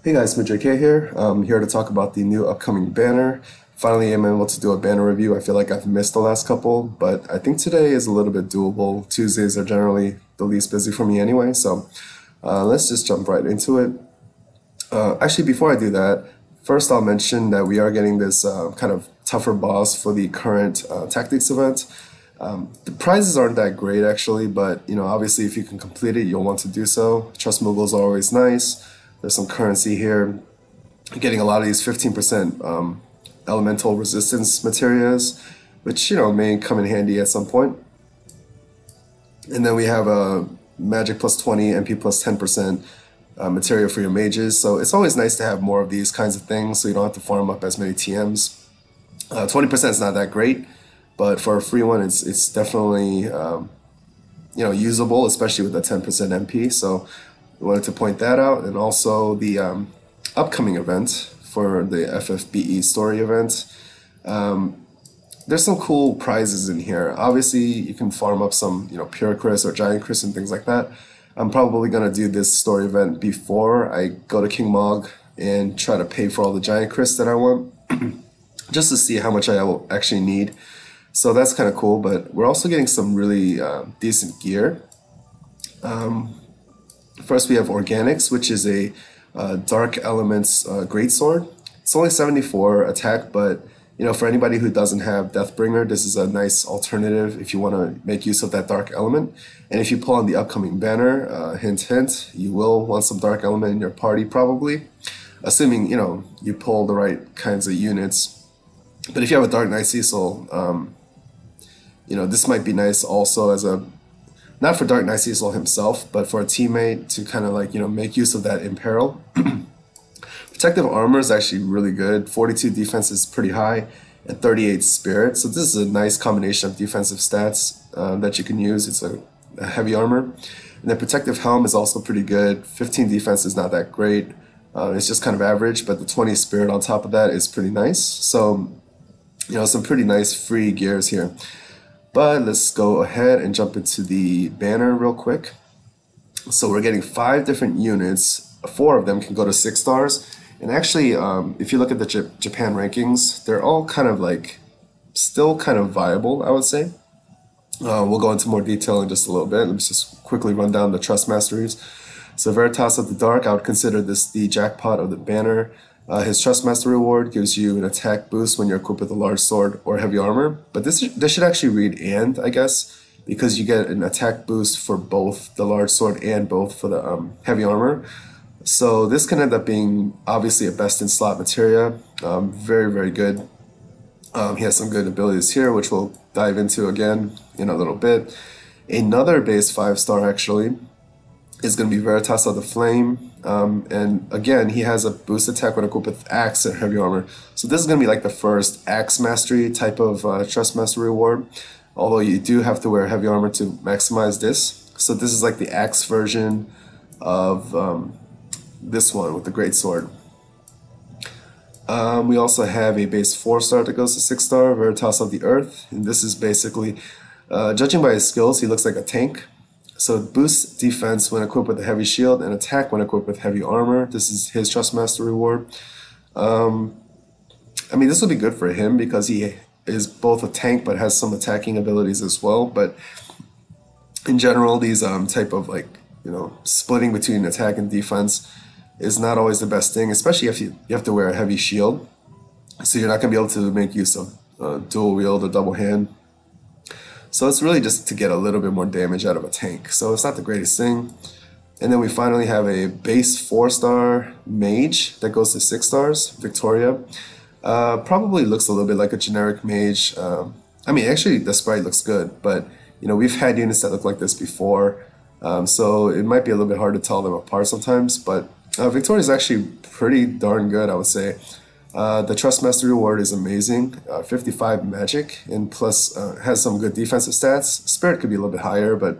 Hey guys, JK here. I'm here to talk about the new upcoming banner. Finally, I'm able to do a banner review. I feel like I've missed the last couple, but I think today is a little bit doable. Tuesdays are generally the least busy for me anyway, so let's just jump right into it. Actually, before I do that, first I'll mention that we are getting this kind of tougher boss for the current tactics event. The prizes aren't that great actually, but obviously if you can complete it, you'll want to do so. Trust moogles are always nice. There's some currency here. Getting a lot of these 15% elemental resistance materials, which may come in handy at some point. And then we have a magic plus 20, MP plus 10% material for your mages. So it's always nice to have more of these kinds of things so you don't have to farm up as many TMs. 20% is not that great, but for a free one, it's definitely usable, especially with the 10% MP. So we wanted to point that out, and also the upcoming event for the FFBE story event. There's some cool prizes in here. Obviously, you can farm up some, pure Chris or giant Chris and things like that. I'm probably gonna do this story event before I go to King Mog and try to pay for all the giant Chris that I want, just to see how much I will actually need. So that's kind of cool. But we're also getting some really decent gear. First, we have Organics, which is a Dark Elements Greatsword. It's only 74 attack, but for anybody who doesn't have Deathbringer, this is a nice alternative if you want to make use of that Dark Element. And if you pull on the upcoming banner, hint hint, you will want some Dark Element in your party probably, assuming you pull the right kinds of units. But if you have a Dark Knight Cecil, this might be nice also as a, not for Dark Knight Cecil himself, but for a teammate to kind of make use of that Imperil. Protective armor is actually really good. 42 defense is pretty high, and 38 spirit. So this is a nice combination of defensive stats that you can use. It's a heavy armor. And then protective helm is also pretty good. 15 defense is not that great. It's just kind of average, but the 20 spirit on top of that is pretty nice. So, some pretty nice free gears here. But let's go ahead and jump into the banner real quick. So we're getting 5 different units. 4 of them can go to 6 stars. And actually, if you look at the Japan rankings, they're all kind of still kind of viable, I would say. We'll go into more detail in just a little bit. Let's just quickly run down the Trust Masteries. So Veritas of the Dark, I would consider this the jackpot of the banner. His Trust Master reward gives you an attack boost when you're equipped with a large sword or heavy armor. But this should actually read "and," I guess, because you get an attack boost for both the large sword and both for the heavy armor. So this can end up being obviously a best in slot materia. Very, very good. He has some good abilities here, which we'll dive into again in a little bit. Another base 5-star actually is going to be Veritas of the Flame. And again, he has a boost attack when equipped with Axe and heavy armor. So this is going to be like the first Axe Mastery type of Trust Master reward. Although you do have to wear heavy armor to maximize this. So this is like the Axe version of this one with the Great Sword. We also have a base 4-star that goes to 6-star, Veritas of the Earth. And this is basically, judging by his skills, he looks like a tank. So it boosts defense when equipped with a heavy shield and attack when equipped with heavy armor. This is his Trust Master reward. This will be good for him because he is both a tank but has some attacking abilities as well. But in general, these type of splitting between attack and defense is not always the best thing, especially if you have to wear a heavy shield. So you're not going to be able to make use of dual wield or double hand. So it's really just to get a little bit more damage out of a tank. So it's not the greatest thing. And then we finally have a base 4-star mage that goes to 6 stars, Viktoria. Probably looks a little bit like a generic mage. Actually the sprite looks good, but we've had units that look like this before. So it might be a little bit hard to tell them apart sometimes, but Viktoria is actually pretty darn good, I would say. The Trust Master reward is amazing, 55 magic, and plus has some good defensive stats. Spirit could be a little bit higher, but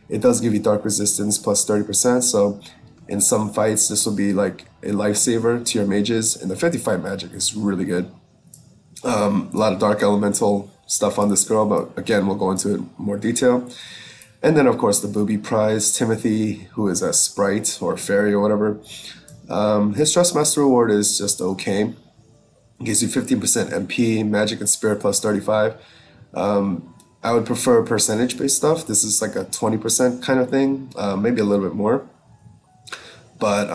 it does give you dark resistance plus 30%, so in some fights this will be like a lifesaver to your mages, and the 55 magic is really good. A lot of dark elemental stuff on this girl, but again, we'll go into it in more detail. And then, of course, the booby prize, Timothy, who is a sprite or fairy or whatever. His Trust Master reward is just okay. Gives you 15% MP, Magic and Spirit plus 35. I would prefer percentage-based stuff. This is like a 20% kind of thing, maybe a little bit more. But,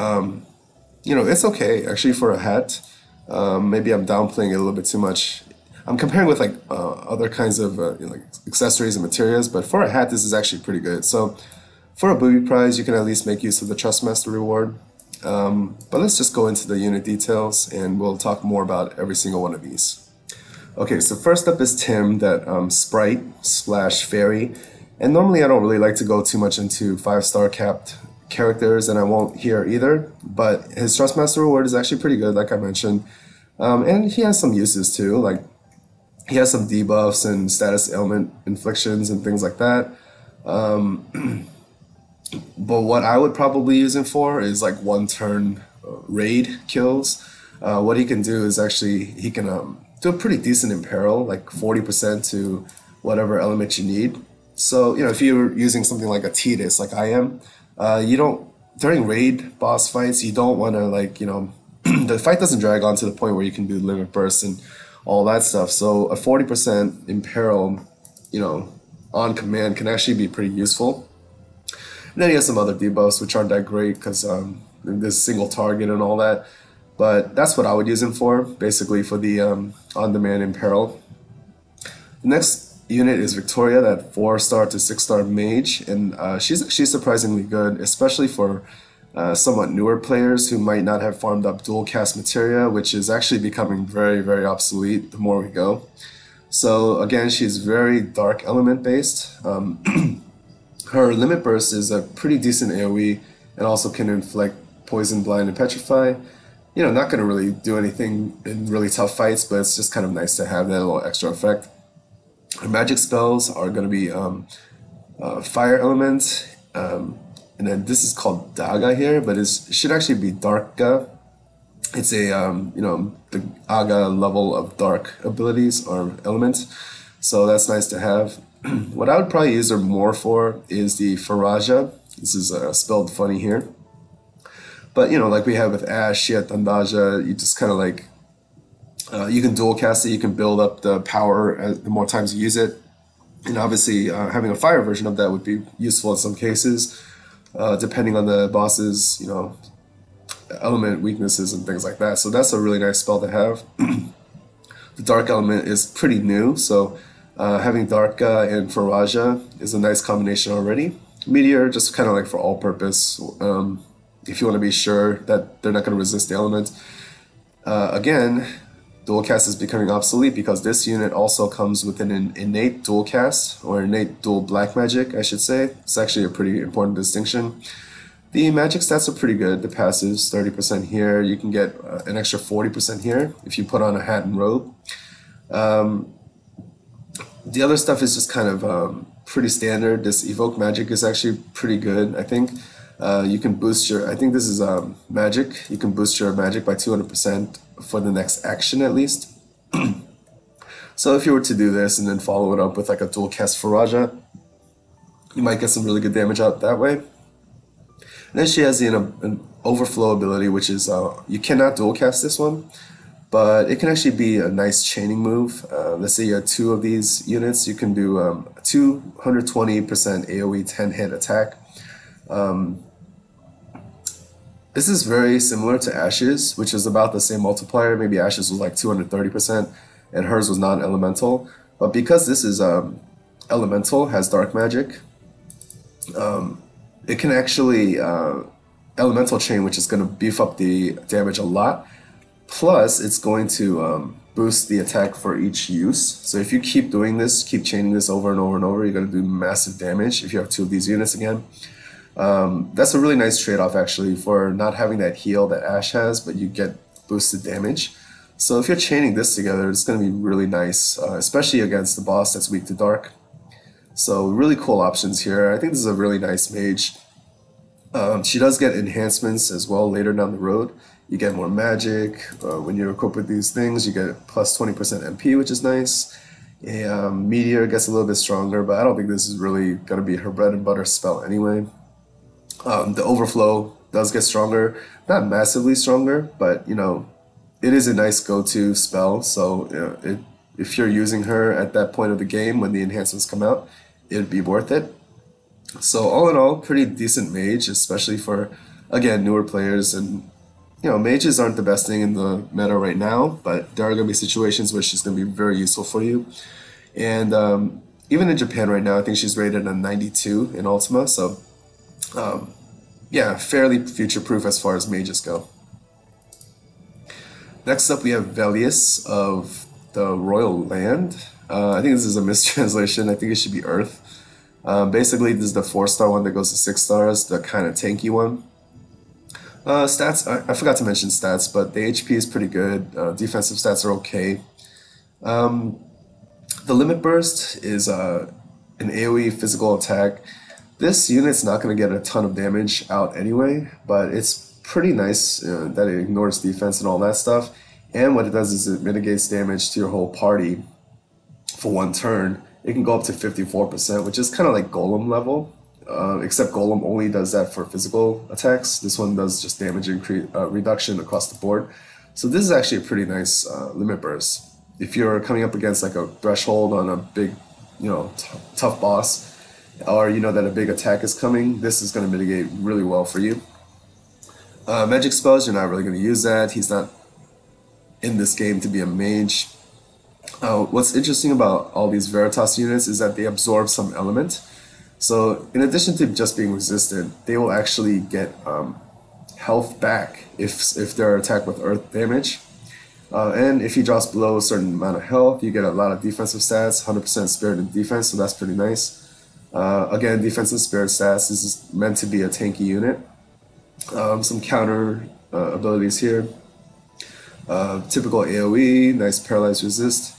it's okay actually for a hat. Maybe I'm downplaying it a little bit too much. I'm comparing with like other kinds of like accessories and materials, but for a hat, this is actually pretty good. So for a booby prize, you can at least make use of the Trust Master reward. But let's just go into the unit details and we'll talk more about every single one of these. Okay, so first up is Tim, that sprite slash fairy. And normally I don't really like to go too much into 5-star capped characters, and I won't here either. But his Trust Master reward is actually pretty good, like I mentioned. And he has some uses too, like he has some debuffs and status ailment inflictions and things like that. But what I would probably use him for is like one turn raid kills. What he can do is actually he can do a pretty decent imperil, like 40% to whatever element you need. So if you're using something like a Titus, like I am, you don't during raid boss fights you don't want to the fight doesn't drag on to the point where you can do limit burst and all that stuff. So a 40% imperil, on command can actually be pretty useful. And then he has some other debuffs which aren't that great because there's single target and all that. But that's what I would use him for, basically for the on-demand imperil. The next unit is Viktoria, that 4-star to 6-star mage, and she's surprisingly good, especially for somewhat newer players who might not have farmed up dual cast materia, which is actually becoming very, very obsolete the more we go. So again, she's very dark element based. Her limit burst is a pretty decent AoE and also can inflict poison, blind, and petrify. Not going to really do anything in really tough fights, but it's just kind of nice to have that little extra effect. Her magic spells are going to be fire element, and then this is called Daga here, but it should actually be Darka. It's a the Aga level of dark abilities or elements, so that's nice to have. What I would probably use her more for is the Faraja. This is spelled funny here. But like we have with Ash, Shia Tandaja, you just kind of like you can dual cast it, you can build up the power the more times you use it. And obviously having a fire version of that would be useful in some cases, depending on the boss's, element weaknesses and things like that. So that's a really nice spell to have. The dark element is pretty new, so having Darka and Faraja is a nice combination already. Meteor, just kind of like for all purpose, if you want to be sure that they're not going to resist the element. Again, dual cast is becoming obsolete because this unit also comes with an innate dual cast, or innate dual black magic, I should say. It's actually a pretty important distinction. The magic stats are pretty good. The passives, 30% here. You can get an extra 40% here if you put on a hat and robe. The other stuff is just kind of pretty standard. This evoke magic is actually pretty good, I think. You can boost I think this is magic. You can boost your magic by 200% for the next action at least. So if you were to do this and then follow it up with like a dual cast Faraja, you might get some really good damage out that way. And then she has an overflow ability, which is you cannot dual cast this one, but it can actually be a nice chaining move. Let's say you have 2 of these units, you can do 220% AoE 10-hit attack. This is very similar to Ash's, which is about the same multiplier. Maybe Ash's was like 230%, and hers was non-elemental. But because this is elemental, has dark magic, it can actually elemental chain, which is going to beef up the damage a lot. Plus, it's going to boost the attack for each use. So if you keep doing this, keep chaining this over and over and over, you're going to do massive damage if you have 2 of these units again. That's a really nice trade-off actually for not having that heal that Ash has, but you get boosted damage. So if you're chaining this together, it's going to be really nice, especially against the boss that's weak to dark. So really cool options here. I think this is a really nice mage. She does get enhancements as well later down the road. You get more magic. When you equip with these things, you get plus 20% MP, which is nice. Meteor gets a little bit stronger, but I don't think this is really going to be her bread and butter spell anyway. The overflow does get stronger, not massively stronger, but you know, it is a nice go-to spell. So you know, if you're using her at that point of the game when the enhancements come out, it'd be worth it. So all in all, pretty decent mage, especially for again newer players. And you know, mages aren't the best thing in the meta right now, but there are going to be situations where she's going to be very useful for you. And even in Japan right now, I think she's rated a 92 in Ultima. So yeah, fairly future-proof as far as mages go. Next up, we have Velius of the Royal Land. I think this is a mistranslation. I think it should be Earth. Basically, this is the 4-star one that goes to 6 stars, the kind of tanky one. Stats, I forgot to mention stats, but the HP is pretty good. Defensive stats are okay. The Limit Burst is an AoE physical attack. This unit's not going to get a ton of damage out anyway, but it's pretty nice that it ignores defense and all that stuff. And what it does is it mitigates damage to your whole party for 1 turn. It can go up to 54%, which is kind of like Golem level, except Golem only does that for physical attacks. This one does just damage reduction across the board. So this is actually a pretty nice limit burst. If you're coming up against like a threshold on a big, you know, tough boss, or you know that a big attack is coming, this is going to mitigate really well for you. Magic spells, you're not really going to use that. He's not in this game to be a mage. What's interesting about all these Veritas units is that they absorb some element. So in addition to just being resistant, they will actually get health back if they're attacked with earth damage. And if he drops below a certain amount of health, you get a lot of defensive stats, 100% spirit and defense, so that's pretty nice. Again, defensive spirit stats, this is meant to be a tanky unit. Some counter abilities here. Typical AoE, nice paralyzed resist.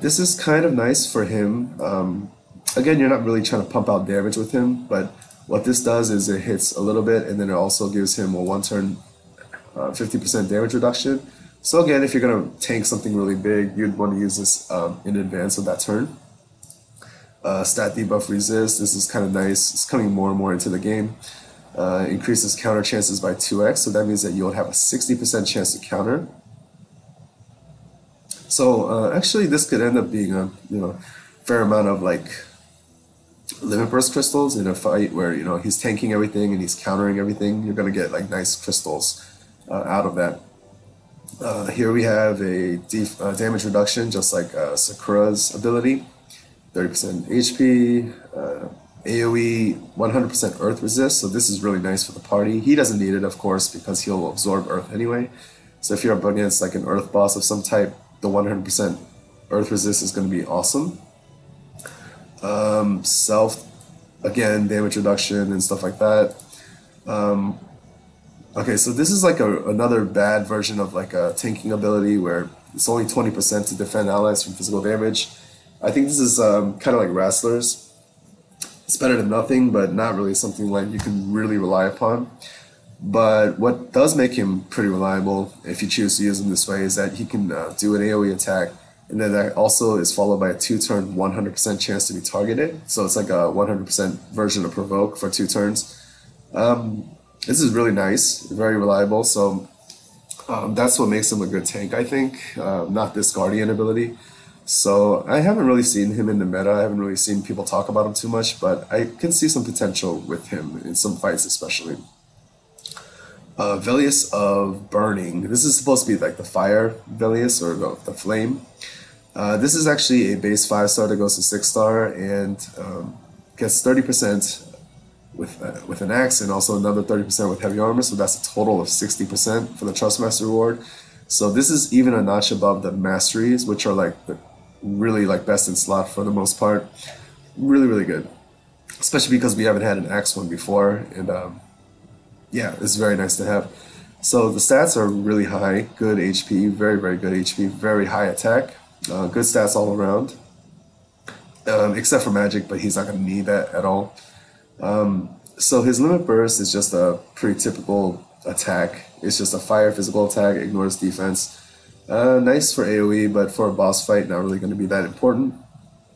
This is kind of nice for him. Again, you're not really trying to pump out damage with him, but what this does is it hits a little bit, and then it also gives him a 1-turn 50% damage reduction. So again, if you're going to tank something really big, you'd want to use this in advance of that turn. Stat debuff resist, this is kind of nice. It's coming more and more into the game. Increases counter chances by 2x, so that means that you'll have a 60% chance to counter. So actually this could end up being a fair amount of like limit burst crystals in a fight where he's tanking everything and he's countering everything. You're going to get like nice crystals out of that. Here we have a damage reduction, just like Sakura's ability. 30% HP, AoE, 100% earth resist, so this is really nice for the party. He doesn't need it, of course, because he'll absorb earth anyway. So if you're up against like an earth boss of some type, the 100% earth resist is going to be awesome. Self, again, damage reduction and stuff like that. Okay, so this is like another bad version of like a tanking ability where it's only 20% to defend allies from physical damage. I think this is kind of like Wrestler's. It's better than nothing, but not really something like you can really rely upon. But what does make him pretty reliable, if you choose to use him this way, is that he can do an AoE attack, and then that also is followed by a 2-turn 100% chance to be targeted. So it's like a 100% version of Provoke for 2 turns. This is really nice, very reliable, so that's what makes him a good tank, I think, not this Guardian ability. So I haven't really seen him in the meta, I haven't really seen people talk about him too much, but I can see some potential with him in some fights especially. Velius of Burning. This is supposed to be like the Fire Velius, or the Flame. This is actually a base 5-star that goes to 6-star and gets 30% with an axe and also another 30% with heavy armor, so that's a total of 60% for the Trustmaster reward. So this is even a notch above the Masteries, which are like the really like best in slot for the most part. Really, really good, especially because we haven't had an axe one before, and yeah, it's very nice to have. So the stats are really high, good HP, very, very good HP, very high attack, good stats all around, except for magic, but he's not going to need that at all. So his limit burst is just a pretty typical attack. It's just a fire physical attack, ignores defense. Nice for AoE, but for a boss fight, not really going to be that important.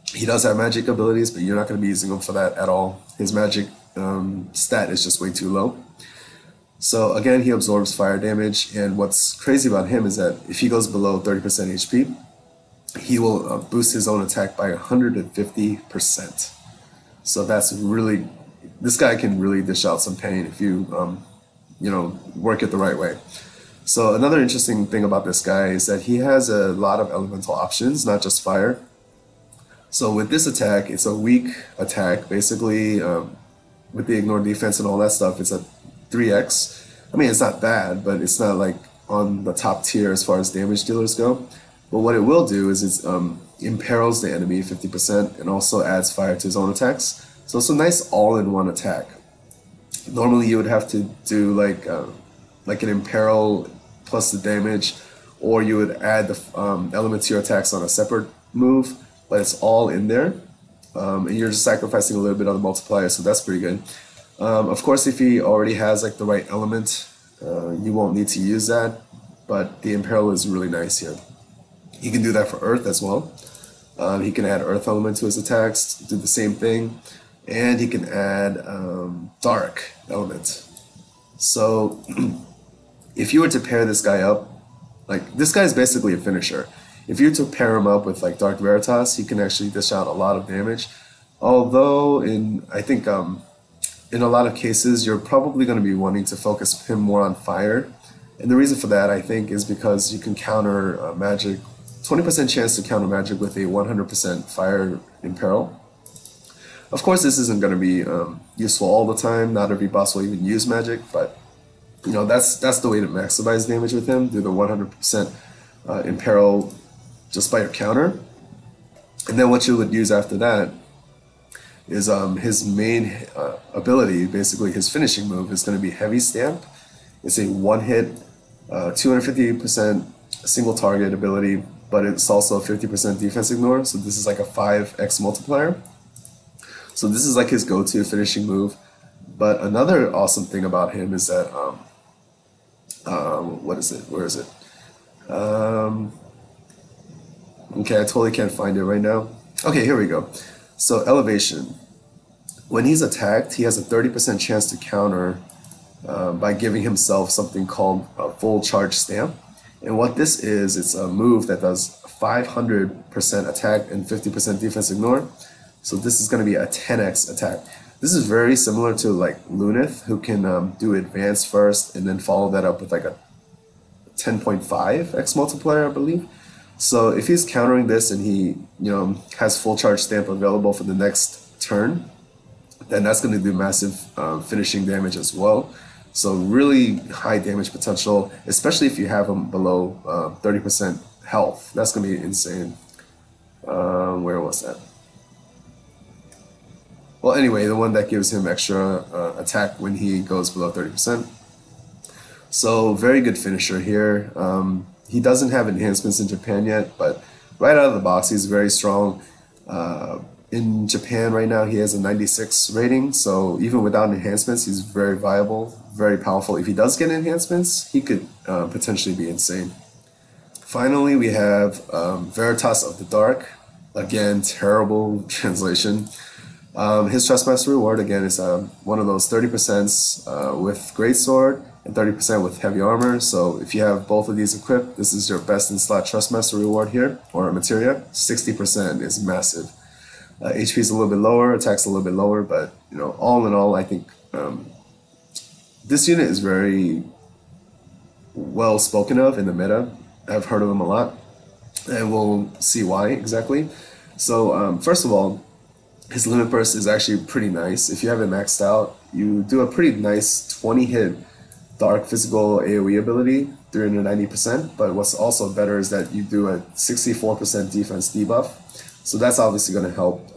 He does have magic abilities, but you're not going to be using him for that at all. His magic stat is just way too low. So again, he absorbs fire damage, and what's crazy about him is that if he goes below 30% HP, he will boost his own attack by 150%. So that's really, this guy can really dish out some pain if you, work it the right way. So another interesting thing about this guy is that he has a lot of elemental options, not just fire. So with this attack, it's a weak attack, basically, with the ignore defense and all that stuff, it's a 3x. I mean, it's not bad, but it's not like on the top tier as far as damage dealers go. But what it will do is it imperils the enemy 50% and also adds fire to his own attacks. So it's a nice all-in-one attack. Normally you would have to do like an imperil plus the damage, or you would add the element to your attacks on a separate move, but it's all in there. And you're just sacrificing a little bit on the multiplier, so that's pretty good. Of course, if he already has like the right element, you won't need to use that, but the imperil is really nice here. He can do that for earth as well. He can add earth element to his attacks, do the same thing, and he can add dark element. So if you were to pair this guy up, like this guy is basically a finisher. If you were to pair him up with like Dark Veritas, he can actually dish out a lot of damage. Although I think in a lot of cases, you're probably going to be wanting to focus him more on fire. And the reason for that, I think, is because you can counter magic, 20% chance to counter magic with a 100% fire imperil. Of course, this isn't going to be useful all the time. Not every boss will even use magic, but that's the way to maximize damage with him. Do the 100% imperil just by your counter. And then what you would use after that is his main ability, basically his finishing move, is going to be Heavy Stamp. It's a one-hit, 250% single target ability, but it's also a 50% defense ignore, so this is like a 5x multiplier. So this is like his go-to finishing move. But another awesome thing about him is that, what is it? Where is it? Okay, I totally can't find it right now. Okay, here we go. So Elevation. When he's attacked, he has a 30% chance to counter by giving himself something called a full charge stamp. And what this is, it's a move that does 500% attack and 50% defense ignore. So this is going to be a 10x attack. This is very similar to like Lunith, who can do advance first and then follow that up with like a 10.5x multiplier, I believe. So if he's countering this and he has full charge stamp available for the next turn, then that's going to do massive finishing damage as well. So really high damage potential, especially if you have him below 30% health. That's going to be insane. Where was that? Well, anyway, the one that gives him extra attack when he goes below 30%. So very good finisher here. He doesn't have enhancements in Japan yet, but right out of the box, he's very strong. In Japan right now, he has a 96 rating, so even without enhancements, he's very viable, very powerful. If he does get enhancements, he could potentially be insane. Finally, we have Veritas of the Dark. Again, terrible translation. His Trustmaster reward, again, is one of those 30% with Greatsword and 30% with Heavy Armor. So if you have both of these equipped, this is your best in slot Trustmaster reward here, or Materia. 60% is massive. HP is a little bit lower, attack's a little bit lower, but all in all, I think this unit is very well spoken of in the meta. I've heard of them a lot, and we'll see why exactly. So first of all, his limit burst is actually pretty nice. If you have it maxed out, you do a pretty nice 20-hit dark physical AoE ability, 390%, but what's also better is that you do a 64% defense debuff. So that's obviously going to help,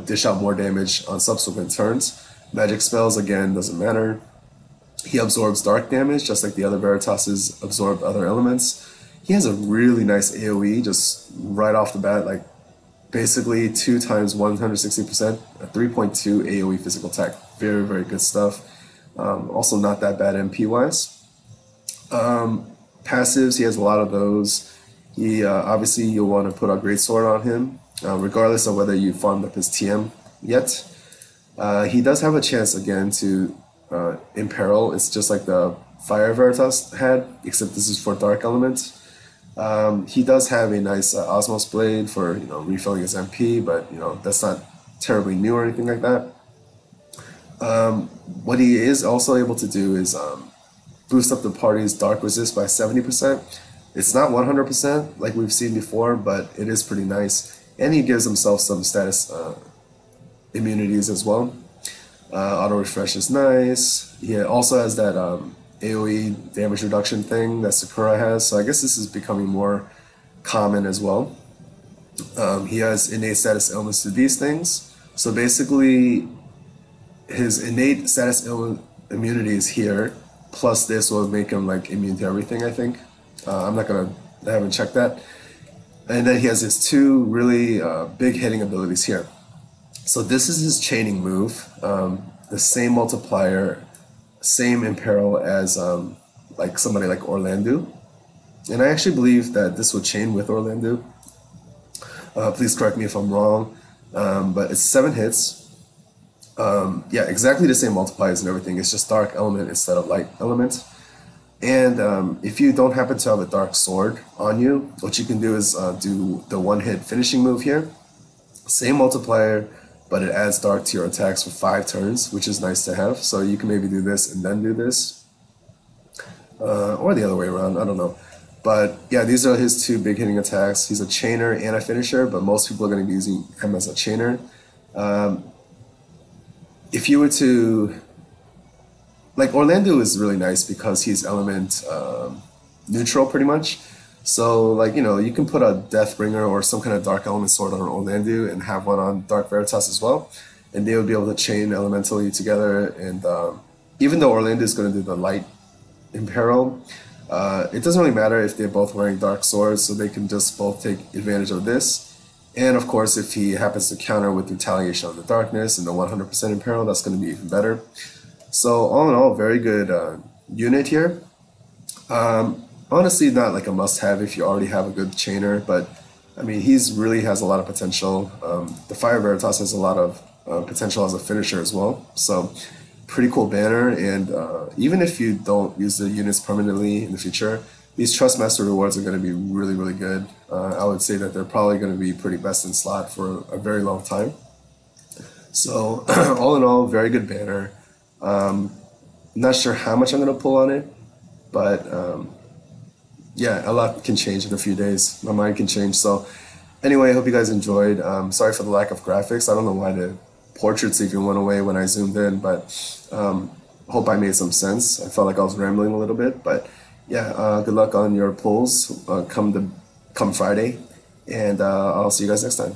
dish out more damage on subsequent turns. Magic spells, again, doesn't matter. He absorbs dark damage, just like the other Veritases absorb other elements. He has a really nice AoE, just right off the bat, like basically 2 times 160%, a 3.2 AoE physical attack. Very, very good stuff. Also not that bad MP-wise. Passives, he has a lot of those. He obviously you'll want to put a Greatsword on him, regardless of whether you farmed up his TM yet. He does have a chance again to Imperil. It's just like the Fire Veritas had, except this is for dark elements. He does have a nice Osmos Blade for refilling his MP, but that's not terribly new or anything like that. What he is also able to do is boost up the party's dark resist by 70%. It's not 100% like we've seen before, but it is pretty nice. And he gives himself some status immunities as well. Auto refresh is nice. He also has that AoE damage reduction thing that Sakura has, so I guess this is becoming more common as well. He has innate status ailments to these things. So basically, his innate status immunity is here, plus this will make him like immune to everything, I think. I haven't checked that. And then he has his two really big hitting abilities here. So this is his chaining move, the same multiplier, same imperil as like somebody like Orlando. And I actually believe that this would chain with Orlando. Please correct me if I'm wrong, but it's 7 hits. Yeah, exactly the same multipliers and everything. It's just dark element instead of light element. And if you don't happen to have a dark sword on you, what you can do is do the 1-hit finishing move here. Same multiplier, but it adds dark to your attacks for 5 turns, which is nice to have. So you can maybe do this and then do this. Or the other way around, I don't know. But yeah, these are his 2 big hitting attacks. He's a chainer and a finisher, but most people are going to be using him as a chainer. If you were to... Like, Orlando is really nice because he's element neutral, pretty much. So, like, you can put a Deathbringer or some kind of Dark Element sword on Orlando and have one on Dark Veritas as well. And they would be able to chain elementally together. And even though Orlando is going to do the light Imperil, it doesn't really matter if they're both wearing dark swords, so they can just both take advantage of this. And of course, if he happens to counter with Retaliation of the Darkness and the 100% Imperil, that's going to be even better. So all in all, very good unit here. Honestly, not like a must-have if you already have a good chainer, but I mean, he's really has a lot of potential. The Fire Veritas has a lot of potential as a finisher as well. So pretty cool banner, and even if you don't use the units permanently in the future, these Trust Master rewards are going to be really, really good. I would say that they're probably going to be pretty best in slot for a very long time. So all in all, very good banner. Not sure how much I'm going to pull on it, but yeah, a lot can change in a few days. My mind can change. So anyway, I hope you guys enjoyed. Sorry for the lack of graphics. I don't know why the portraits even went away when I zoomed in, but hope I made some sense. I felt like I was rambling a little bit, but yeah, good luck on your pulls come Friday, and I'll see you guys next time.